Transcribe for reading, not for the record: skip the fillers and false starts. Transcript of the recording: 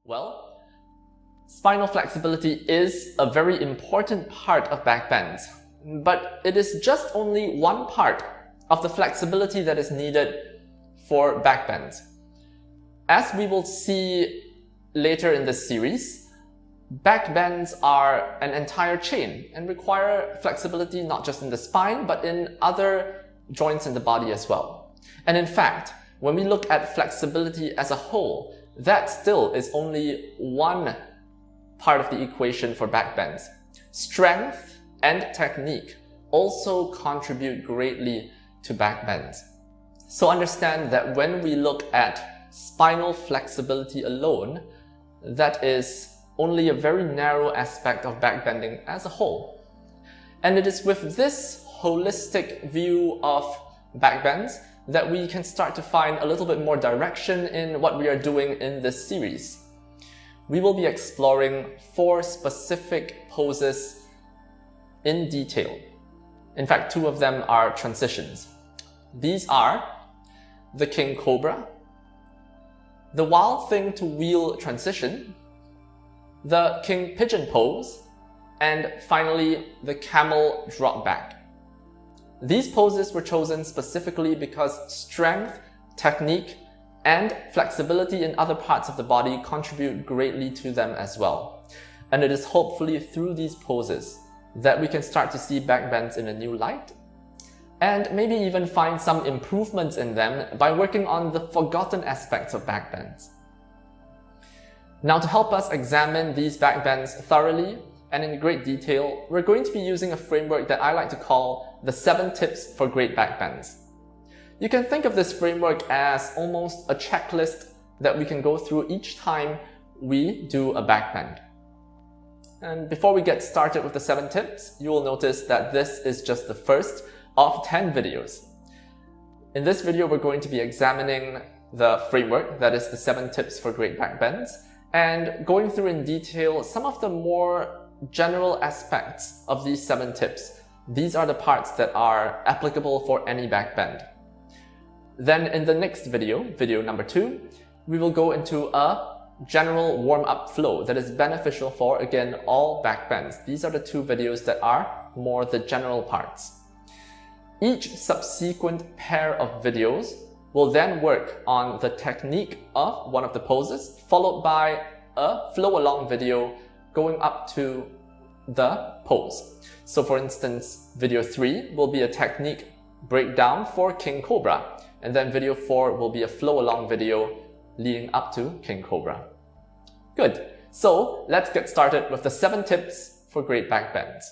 Well, spinal flexibility is a very important part of backbends, but it is just only one part of the flexibility that is needed for backbends. As we will see later in this series, backbends are an entire chain and require flexibility not just in the spine, but in other joints in the body as well. And in fact, when we look at flexibility as a whole, that still is only one part of the equation for backbends. Strength and technique also contribute greatly to backbends. So understand that when we look at spinal flexibility alone, that is only a very narrow aspect of backbending as a whole. And it is with this holistic view of backbends that we can start to find a little bit more direction in what we are doing in this series. We will be exploring 4 specific poses in detail. In fact, 2 of them are transitions. These are the King Cobra, the Wild Thing to Wheel transition, the King Pigeon pose, and finally the Camel drop back. These poses were chosen specifically because strength, technique, and flexibility in other parts of the body contribute greatly to them as well. And it is hopefully through these poses that we can start to see backbends in a new light, and maybe even find some improvements in them by working on the forgotten aspects of backbends. Now, to help us examine these backbends thoroughly and in great detail, we're going to be using a framework that I like to call the 7 tips for great backbends. You can think of this framework as almost a checklist that we can go through each time we do a backbend. And before we get started with the 7 tips, you will notice that this is just the first of 10 videos. In this video, we're going to be examining the framework, that is the 7 tips for great backbends, and going through in detail some of the more general aspects of these 7 tips. These are the parts that are applicable for any backbend. Then in the next video, video number 2, we will go into a general warm-up flow that is beneficial for, again, all backbends. These are the 2 videos that are more the general parts. Each subsequent pair of videos will then work on the technique of one of the poses, followed by a flow-along video going up to the pose. So for instance, video 3 will be a technique breakdown for King Cobra, and then video 4 will be a flow-along video leading up to King Cobra. Good. So let's get started with the 7 tips for great backbends.